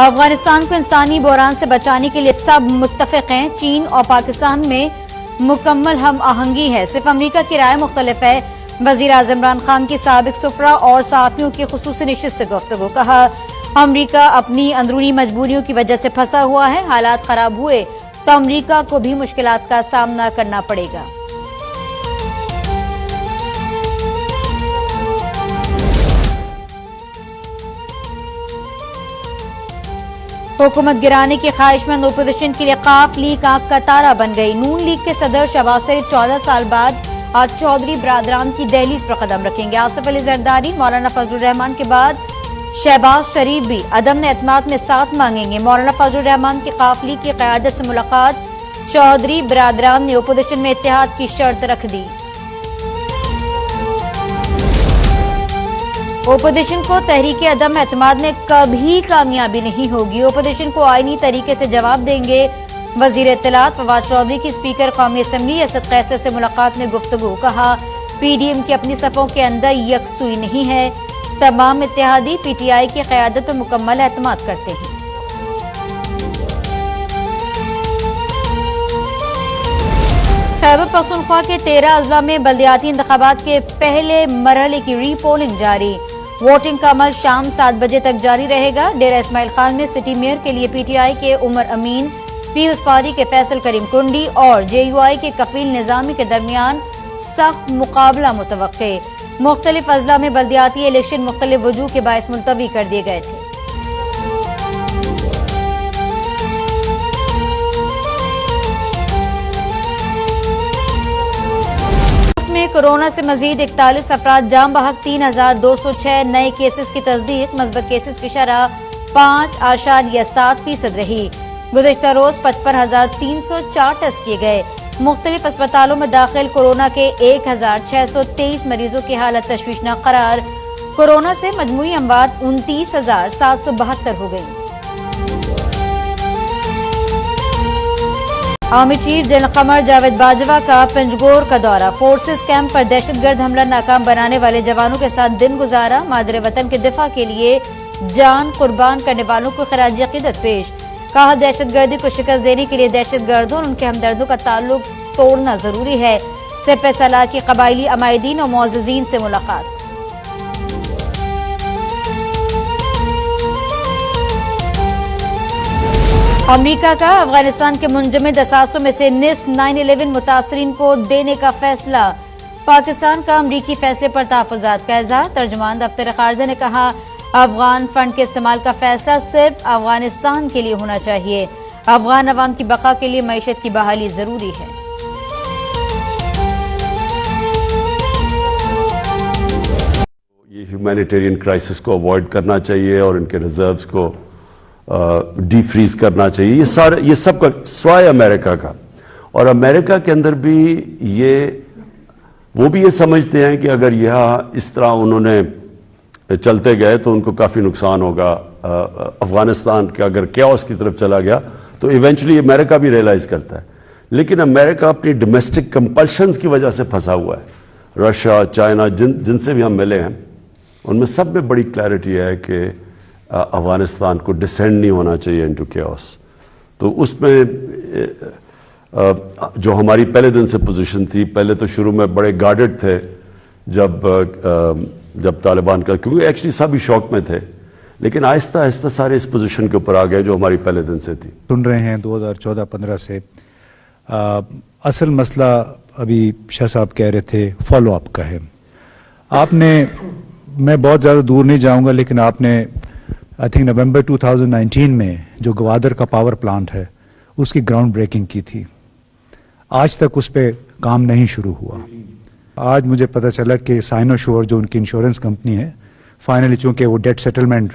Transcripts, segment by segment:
अफगानिस्तान को इंसानी बहरान से बचाने के लिए सब मुत्तफिक हैं। चीन और पाकिस्तान में मुकम्मल हम आहंगी है, सिर्फ अमरीका की राय मुख्तलिफ है। वजीर आज़म इमरान खान की साबिक सुफरा और सहाफियों की खुसूसी नशिस्त से गुफ्तगू। कहा, अमरीका अपनी अंदरूनी मजबूरियों की वजह से फंसा हुआ है, हालात खराब हुए तो अमरीका को भी मुश्किलात का सामना करना पड़ेगा। हुकूमत गिराने की ख्वाहिशमंद ओपोजिशन के लिए काफ लीग आंख का तारा बन गई। नून लीग के सदर शहबाज शरीफ 14 साल बाद आज चौधरी बरादरान की दहलीज पर कदम रखेंगे। आसिफ अली जरदारी, मौलाना फजलुर रहमान के बाद शहबाज शरीफ भी अदम एतमाद में साथ मांगेंगे। मौलाना फजलुर रहमान की काफ लीग की क़यादत से मुलाकात, चौधरी बरादरान ने ओपोजिशन में इत्तेहाद की शर्त रख दी। ओपोजिशन को तहरीक अदम एतमाद में कभी कामयाबी नहीं होगी। ओपोजिशन को आईनी तरीके से जवाब देंगे। वजीर इत्तलात फवाद चौधरी की स्पीकर कौमी असम्बली असद कैसर से मुलाकात में गुफ्तगू। कहा, पीडीएम की अपनी सफ़ों के अंदर यकसुई नहीं है, तमाम इत्तेहादी पीटीआई की क़यादत पर मुकम्मल एतमाद करते हैं। खैबर पख्तूनख्वा के 13 अजला में बल्दियाती इंतखाबात के पहले मरहले की री पोलिंग जारी। वोटिंग का अमल शाम 7 बजे तक जारी रहेगा। डेरा इस्माइल खान में सिटी मेयर के लिए पीटीआई के उमर अमीन, पीयूष पारी के फैसल करीम कुंडी और जेयूआई के कफील निजामी के दरमियान सख्त मुकाबला मुतवक्के। मुख्तलिफ अजला में बल्दियाती इलेक्शन मुख्तलिफ वजूह के बायस मुलतवी कर दिए गए थे। में कोरोना से मजीद 41 अफराद जाम बहक, 3206 नए केसेस की तस्दीक। मस्बत केसेस की शरह 5.7% रही। गुज़िश्ता रोज 55,304 टेस्ट किए गए। मुख्तलिफ अस्पतालों में दाखिल कोरोना के 1,623 मरीजों की हालत तशवीशनाक करार। कोरोना से मजमूई अमवात 29,772 हो गई। Army chief general Qamar Javed Bajwa का पंजगोर का दौरा। फोर्सेस कैंप पर दहशतगर्द हमला नाकाम बनाने वाले जवानों के साथ दिन गुजारा। मादरे वतन के दिफा के लिए जान कुर्बान करने वालों को खराज अकीदत पेश। कहा, दहशतगर्दी को शिकस्त देने के लिए दहशतगर्दों और उनके हमदर्दों का ताल्लुक तोड़ना जरूरी है। सेपे सलाह की कबायली अमायदीन और मुअज़्ज़िज़ीन से मुलाकात। अमरीका का अफगानिस्तान के मुंजमद असासों में से निस्फ 9/11 मुतासरीन को देने का फैसला। पाकिस्तान का अमरीकी फैसले पर तहफ़्फ़ुज़ात का इज़हार। तर्जुमान दफ्तर ख़ारजा ने कहा, अफगान फंड के इस्तेमाल का फैसला सिर्फ अफगानिस्तान के लिए होना चाहिए। अफगान अवाम की बका के लिए मईशत की बहाली जरूरी है। ये ह्यूमैनिटेरियन क्राइसिस को अवॉइड करना चाहिए और इनके रिजर्व्स को डीफ्रीज करना चाहिए। ये सब का स्वाय अमेरिका का, और अमेरिका के अंदर भी वो भी ये समझते हैं कि अगर यह इस तरह उन्होंने चलते गए तो उनको काफ़ी नुकसान होगा। अफगानिस्तान का अगर क्याओस की तरफ चला गया तो इवेंचुअली अमेरिका भी रियलाइज करता है। लेकिन अमेरिका अपनी डोमेस्टिक कंपल्शंस की वजह से फंसा हुआ है। रशिया, चाइना, जिनसे भी हम मिले हैं, उनमें सब में बड़ी क्लैरिटी है कि अफगानिस्तान को डिसेंड नहीं होना चाहिए इनटू क्याओस। तो उसमें जो हमारी पहले दिन से पोजीशन थी, पहले तो शुरू में बड़े गार्डेड थे जब तालिबान का, क्योंकि एक्चुअली सभी शौक में थे, लेकिन आहिस्ता आहिस्ता सारे इस पोजीशन के ऊपर आ गए जो हमारी पहले दिन से थी। सुन रहे हैं 2014-15 से असल मसला अभी शाह साहब कह रहे थे फॉलो अप का है। आपने, मैं बहुत ज़्यादा दूर नहीं जाऊंगा, लेकिन आपने आई थिंक नवंबर 2019 में जो गवादर का पावर प्लांट है उसकी ग्राउंड ब्रेकिंग की थी। आज तक उस पर काम नहीं शुरू हुआ। आज मुझे पता चला कि साइनोशोर जो उनकी इंश्योरेंस कंपनी है, फाइनली चूंकि वो डेट सेटलमेंट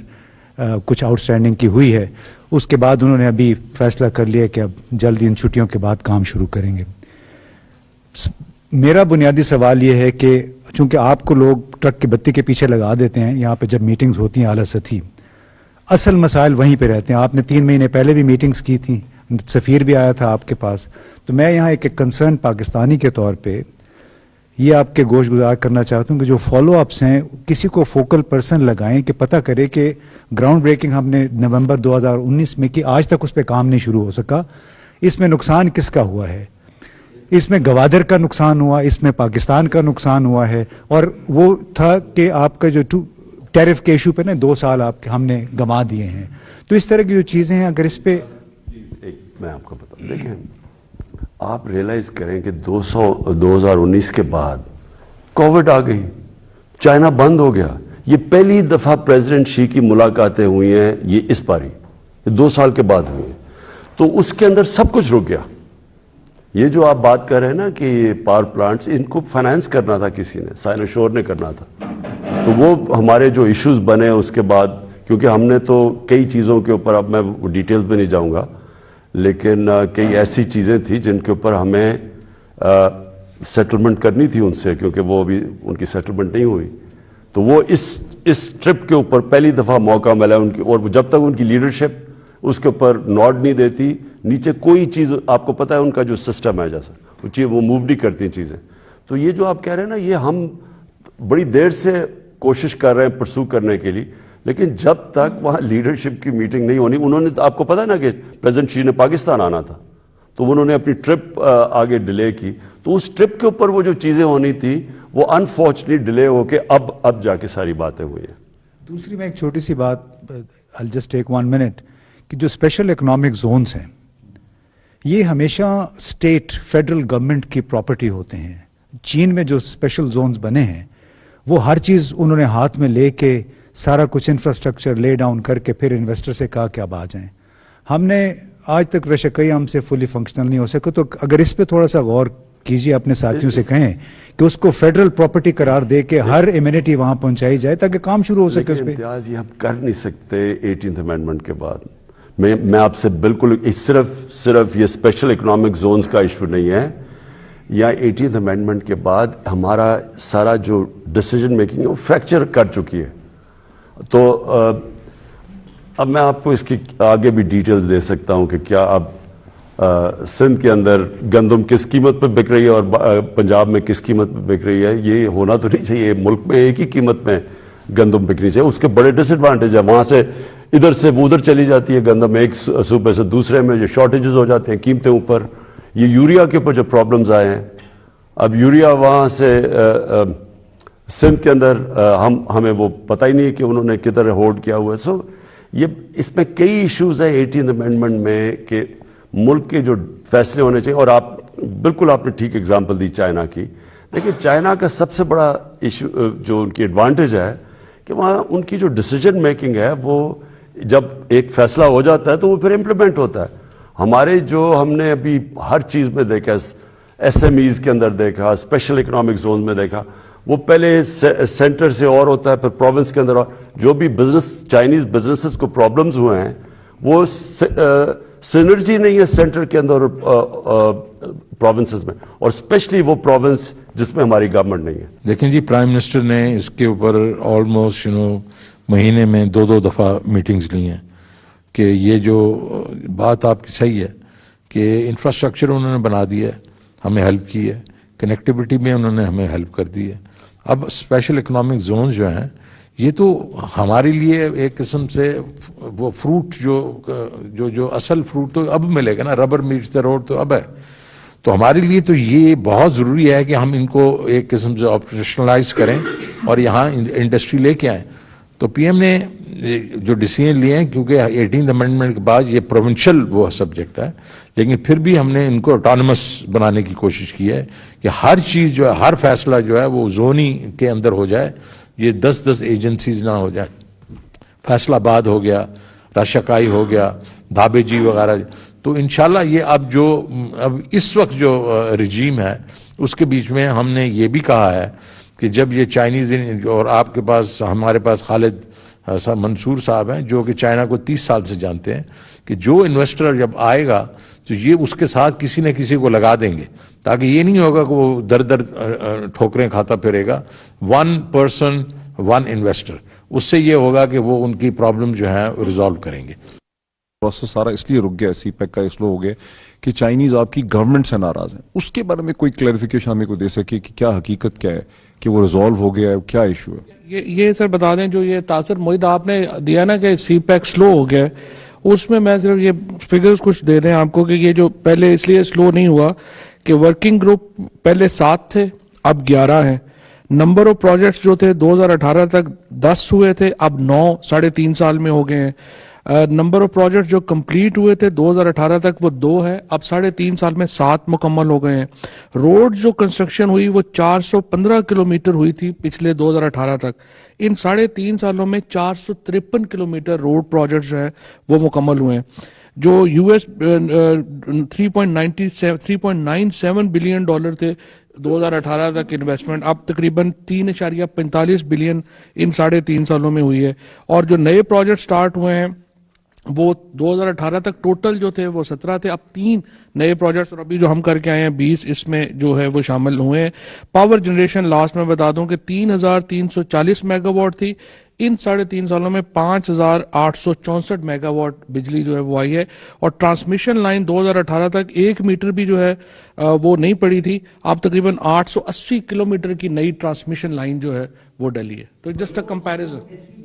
कुछ आउटस्टैंडिंग की हुई है, उसके बाद उन्होंने अभी फैसला कर लिया कि अब जल्दी इन छुट्टियों के बाद काम शुरू करेंगे। मेरा बुनियादी सवाल ये है कि चूंकि आपको लोग ट्रक की बत्ती के पीछे लगा देते हैं, यहाँ पे जब मीटिंग्स होती हैं आला सतही, असल मसाइल वहीं पे रहते हैं। आपने 3 महीने पहले भी मीटिंग्स की थी, सफ़ीर भी आया था आपके पास। तो मैं यहाँ एक कंसर्न पाकिस्तानी के तौर पे ये आपके गोश गुजार करना चाहता हूँ कि जो फॉलो अप्स हैं किसी को फोकल पर्सन लगाएं कि पता करे कि ग्राउंड ब्रेकिंग हमने नवंबर 2019 में की, आज तक उस पर काम नहीं शुरू हो सका। इसमें नुकसान किसका हुआ है? इसमें गवादर का नुकसान हुआ, इसमें पाकिस्तान का नुकसान हुआ है, और वो था कि आपका जो टैरिफ के इशू पे ना 2 साल आपके हमने गंवा दिए हैं। तो इस तरह की जो चीजें हैं, अगर इस पे मैं आपको बता, देखें आप रियलाइज करें कि 2019 के बाद कोविड आ गई, चाइना बंद हो गया। ये पहली दफा प्रेसिडेंट शी की मुलाकातें हुई हैं, ये इस बारी 2 साल के बाद हुई हैं, तो उसके अंदर सब कुछ रुक गया। ये जो आप बात कर रहे हैं ना कि ये पावर प्लांट्स, इनको फाइनेंस करना था किसी ने, साइनोशोर ने करना था, तो वो हमारे जो इश्यूज बने उसके बाद, क्योंकि हमने तो कई चीज़ों के ऊपर, अब मैं डिटेल्स में नहीं जाऊंगा, लेकिन कई ऐसी चीज़ें थी जिनके ऊपर हमें सेटलमेंट करनी थी उनसे, क्योंकि वो अभी उनकी सेटलमेंट नहीं हुई। तो वो इस ट्रिप के ऊपर पहली दफ़ा मौका मिला उनकी, और जब तक उनकी लीडरशिप उसके ऊपर नॉड नहीं देती, नीचे कोई चीज़, आपको पता है उनका जो सिस्टम है जैसा, वो मूव नहीं करती चीज़ें। तो ये जो आप कह रहे हैं ना, ये हम बड़ी देर से कोशिश कर रहे हैं परसू करने के लिए, लेकिन जब तक वहाँ लीडरशिप की मीटिंग नहीं होनी, उन्होंने, आपको पता है ना कि प्रेसिडेंट शी ने पाकिस्तान आना था, तो उन्होंने अपनी ट्रिप आगे डिले की, तो उस ट्रिप के ऊपर वो जो चीज़ें होनी थी वो अनफॉर्चुनेटली डिले होके अब जाके सारी बातें हुई हैं। दूसरी मैं एक छोटी सी बात, आई जस्ट टेक 1 मिनट, कि जो स्पेशल इकोनॉमिक जोन्स हैं ये हमेशा स्टेट फेडरल गवर्नमेंट की प्रॉपर्टी होते हैं। चीन में जो स्पेशल जोन्स बने हैं वो हर चीज़ उन्होंने हाथ में लेके सारा कुछ इंफ्रास्ट्रक्चर ले डाउन करके फिर इन्वेस्टर से कहा कि अब आ जाएं। हमने आज तक रशकई हमसे फुली फंक्शनल नहीं हो सके, तो अगर इस पे थोड़ा सा गौर कीजिए, अपने साथियों से कहें कि उसको फेडरल प्रॉपर्टी करार दे के हर इम्यूनिटी वहां पहुंचाई जाए ताकि काम शुरू हो सके उस पर। इम्तियाज, ये हम कर नहीं सकते 18th अमेंडमेंट के बाद। मैं आपसे बिल्कुल, सिर्फ ये स्पेशल इकोनॉमिक जोन्स का इशू नहीं है, या 18th अमेंडमेंट के बाद हमारा सारा जो डिसीजन मेकिंग है वो फ्रैक्चर कर चुकी है। तो अब मैं आपको इसकी आगे भी डिटेल्स दे सकता हूं कि क्या अब सिंध के अंदर गंदम किस कीमत पे बिक रही है और पंजाब में किस कीमत पे बिक रही है। ये होना तो नहीं चाहिए, मुल्क में एक ही कीमत में गंदम बिकनी चाहिए। उसके बड़े डिसएडवांटेज है, वहां से इधर से उधर चली जाती है गंदम, एक सूबे से दूसरे में जो शॉर्टेजेस हो जाते हैं कीमतें ऊपर। ये यूरिया के ऊपर जो प्रॉब्लम्स आए हैं, अब यूरिया वहां से सिंध के अंदर हमें वो पता ही नहीं है कि उन्होंने किधर होल्ड किया हुआ है। सो ये इसमें कई इश्यूज हैं 18th अमेंडमेंट में कि मुल्क के जो फैसले होने चाहिए। और आप बिल्कुल, आपने ठीक एग्जांपल दी चाइना की। देखिए, चाइना का सबसे बड़ा इशू जो उनकी एडवांटेज है कि वहाँ उनकी जो डिसीजन मेकिंग है वो जब एक फैसला हो जाता है तो वो फिर इम्प्लीमेंट होता है। हमारे जो हमने अभी हर चीज़ में देखा, SMEs के अंदर देखा, स्पेशल इकोनॉमिक जोन में देखा, वो पहले सेंटर से और होता है, फिर प्रोविंस के अंदर। और जो भी बिजनेस, चाइनीज बिजनेसेस को प्रॉब्लम्स हुए हैं वो सिनर्जी नहीं है सेंटर के अंदर प्रोविंसेस में, और स्पेशली वो प्रोविंस जिसमें हमारी गवर्नमेंट नहीं है। लेकिन जी प्राइम मिनिस्टर ने इसके ऊपर ऑलमोस्ट महीने में 2-2 दफ़ा मीटिंग्स ली हैं कि ये जो बात आपकी सही है कि इंफ्रास्ट्रक्चर उन्होंने बना दिया है, हमें हेल्प की है, कनेक्टिविटी में उन्होंने हमें हेल्प कर दी है। अब स्पेशल इकोनॉमिक जोन जो हैं ये तो हमारे लिए एक किस्म से वो फ्रूट जो असल फ्रूट तो अब मिलेगा ना, रबर मीट्स द रोड तो अब है। तो हमारे लिए तो ये बहुत ज़रूरी है कि हम इनको एक किस्म से ऑपरेशनलाइज करें और यहाँ इंडस्ट्री लेके आएँ। तो पीएम ने जो डिसीजन लिए हैं, क्योंकि 18th अमेंडमेंट के बाद ये प्रोविंशियल वो सब्जेक्ट है, लेकिन फिर भी हमने इनको ऑटोनमस बनाने की कोशिश की है कि हर चीज़ जो है, हर फैसला जो है वो जोनी के अंदर हो जाए, ये 10-10 एजेंसीज ना हो जाए। फैसलाबाद हो गया, राशाकाई हो गया, धाबेजी वगैरह। तो इंशाल्लाह ये अब इस वक्त जो रिजीम है उसके बीच में हमने ये भी कहा है कि जब ये चाइनीज, और आपके पास, हमारे पास खालिद मंसूर साहब हैं जो कि चाइना को 30 साल से जानते हैं, कि जो इन्वेस्टर जब आएगा तो ये उसके साथ किसी न किसी को लगा देंगे, ताकि ये नहीं होगा कि वो दर दर ठोकरें खाता फिरेगा। 1 पर्सन 1 इन्वेस्टर, उससे ये होगा कि वो उनकी प्रॉब्लम जो है रिजॉल्व करेंगे। प्रोसेस सारा इसलिए रुक गया, सीपैक का इसलिए हो गया कि चाइनीज आपकी गवर्नमेंट से नाराज है। उसके बारे में कोई क्लैरिफिकेशन हमें को दे सके कि क्या हकीकत क्या है, कि वो रिजॉल्व हो गया है, क्या इशू है? ये सर बता दें, जो ये तासर मोहित आपने दिया ना कि सीपैक स्लो हो गया, उसमें मैं सिर्फ ये फिगर्स कुछ दे दें आपको कि ये जो पहले इसलिए स्लो नहीं हुआ कि वर्किंग ग्रुप पहले 7 थे, अब 11 हैं। नंबर ऑफ प्रोजेक्ट्स जो थे 2018 तक 10 हुए थे, अब 9 3.5 साल में हो गए हैं। नंबर ऑफ प्रोजेक्ट्स जो कंप्लीट हुए थे 2018 तक वो 2 है, अब 3.5 साल में 7 मुकम्मल हो गए हैं। रोड जो कंस्ट्रक्शन हुई वो 415 किलोमीटर हुई थी पिछले 2018 तक। इन 3.5 सालों में 453 किलोमीटर रोड प्रोजेक्ट्स जो है वो मुकम्मल हुए हैं। जो यूएस 3.97 बिलियन डॉलर थे 2018 तक इन्वेस्टमेंट, अब तकरीबन 3.45 बिलियन इन 3.5 सालों में हुई है। और जो नए प्रोजेक्ट स्टार्ट हुए हैं वो 2018 तक टोटल जो थे वो 17 थे, अब 3 नए प्रोजेक्ट्स और अभी जो हम करके आए हैं 20 इसमें जो है वो शामिल हुए हैं। पावर जनरेशन लास्ट में बता दूं कि 3,340 मेगावाट थी, इन 3.5 सालों में 5,864 मेगावाट बिजली जो है वो आई है। और ट्रांसमिशन लाइन 2018 तक 1 मीटर भी जो है वो नहीं पड़ी थी, अब तकरीबन 880 किलोमीटर की नई ट्रांसमिशन लाइन जो है वो डली है। तो जस्ट अ कंपैरिजन।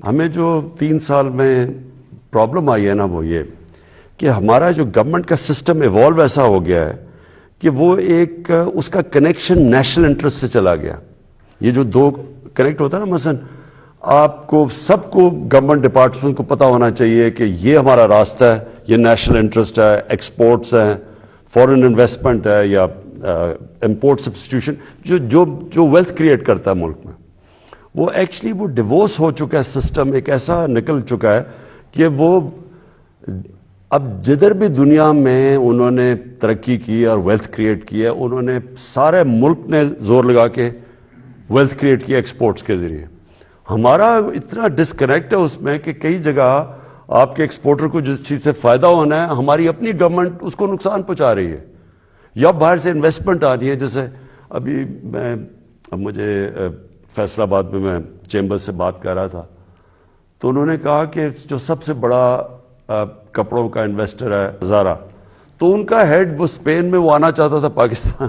हमें जो 3 साल में प्रॉब्लम आई है ना वो ये कि हमारा जो गवर्नमेंट का सिस्टम इवॉल्व ऐसा हो गया है कि वो एक उसका कनेक्शन नेशनल इंटरेस्ट से चला गया। ये जो 2 कनेक्ट होता है ना, मसलन आपको सबको गवर्नमेंट डिपार्टमेंट को पता होना चाहिए कि ये हमारा रास्ता है, ये नेशनल इंटरेस्ट है, एक्सपोर्ट्स हैं, फॉरेन इन्वेस्टमेंट है या इंपोर्ट सब्स्टिट्यूशन जो वेल्थ क्रिएट करता है मुल्क में, वो एक्चुअली वो डिवोर्स हो चुका है। सिस्टम एक ऐसा निकल चुका है कि वो अब जिधर भी दुनिया में उन्होंने तरक्की की और वेल्थ क्रिएट की है, उन्होंने सारे मुल्क ने जोर लगा के वेल्थ क्रिएट किया एक्सपोर्ट्स के जरिए। हमारा इतना डिस्कनेक्ट है उसमें कि कई जगह आपके एक्सपोर्टर को जिस चीज़ से फ़ायदा होना है, हमारी अपनी गवर्नमेंट उसको नुकसान पहुंचा रही है या बाहर से इन्वेस्टमेंट आ रही है। जैसे अभी मुझे फैसलाबाद में मैं चैम्बर से बात कर रहा था, तो उन्होंने कहा कि जो सबसे बड़ा कपड़ों का इन्वेस्टर है ज़ारा, तो उनका हेड वो स्पेन में वो आना चाहता था पाकिस्तान,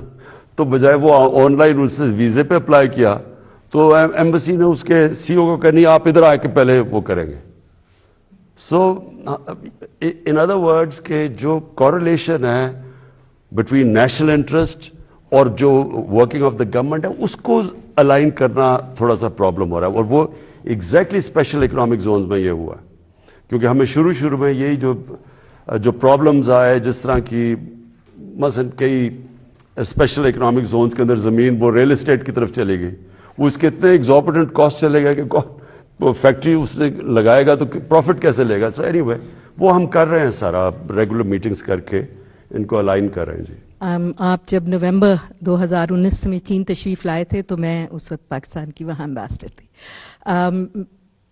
तो बजाय वो ऑनलाइन उसने वीज़े पे अप्लाई किया, तो एम्बेसी ने उसके सीईओ को कहा नहीं आप इधर आके पहले वो करेंगे। सो इन अदर वर्ड्स के जो कोरिलेशन है बिटवीन नेशनल इंटरेस्ट और जो वर्किंग ऑफ द गवर्नमेंट है उसको अलाइन करना थोड़ा सा प्रॉब्लम हो रहा है। और वो एग्जैक्टली स्पेशल इकोनॉमिक जोन्स में ये हुआ है, क्योंकि हमें शुरू में यही जो प्रॉब्लम्स आए, जिस तरह की मसलन कई स्पेशल इकोनॉमिक जोन्स के अंदर ज़मीन वो रियल एस्टेट की तरफ चली गई, वो इसके इतने एग्जॉर्बिटेंट कॉस्ट चले गए कि वो फैक्ट्री उसने लगाएगा तो प्रॉफिट कैसे लेगा। सो एनीवे वो हम कर रहे हैं, सारा रेगुलर मीटिंग्स करके इनको अलाइन कर रहे हैं। जी आप जब नवंबर 2019 में चीन तशरीफ़ लाए थे तो मैं उस वक्त पाकिस्तान की वहाँ एम्बेसडर थी।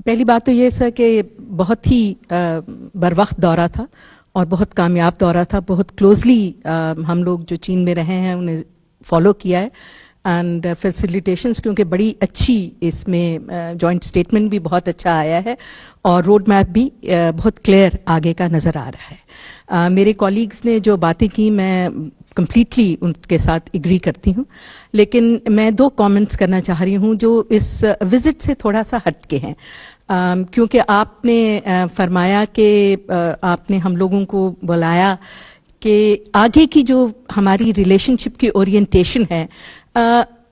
पहली बात तो ये सर कि बहुत ही बरवक्त दौरा था और बहुत कामयाब दौरा था। बहुत क्लोजली हम लोग जो चीन में रहे हैं उन्हें फॉलो किया है एंड फैसिलिटेशंस क्योंकि बड़ी अच्छी इसमें जॉइंट स्टेटमेंट भी बहुत अच्छा आया है और रोड मैप भी बहुत क्लियर आगे का नज़र आ रहा है। मेरे कॉलीग्स ने जो बातें की मैं कंप्लीटली उनके साथ एग्री करती हूँ, लेकिन मैं 2 कमेंट्स करना चाह रही हूँ जो इस विजिट से थोड़ा सा हटके हैं। क्योंकि आपने फरमाया कि आपने हम लोगों को बुलाया कि आगे की जो हमारी रिलेशनशिप की ओरिएंटेशन है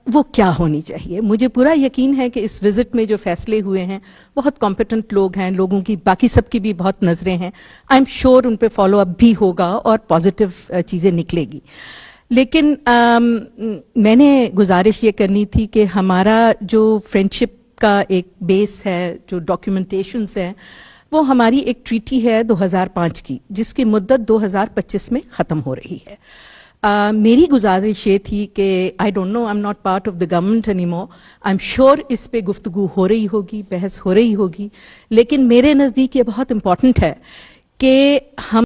वो क्या होनी चाहिए। मुझे पूरा यकीन है कि इस विजिट में जो फैसले हुए हैं बहुत कॉम्पिटेंट लोग हैं, लोगों की बाकी सबकी भी बहुत नज़रें हैं। आई एम श्योर उन पे फॉलो अप भी होगा और पॉजिटिव चीज़ें निकलेगी। लेकिन मैंने गुजारिश ये करनी थी कि हमारा जो फ्रेंडशिप का एक बेस है, जो डॉक्यूमेंटेशंस है, वो हमारी एक ट्रीटी है 2005 की जिसकी मुद्दत 2025 में ख़त्म हो रही है। मेरी गुजारिश ये थी कि I don't know, I am not part of the government any more, I am sure इस पे गुफ्तगू हो रही होगी, बहस हो रही होगी, लेकिन मेरे नज़दीक ये बहुत इम्पॉर्टेंट है कि हम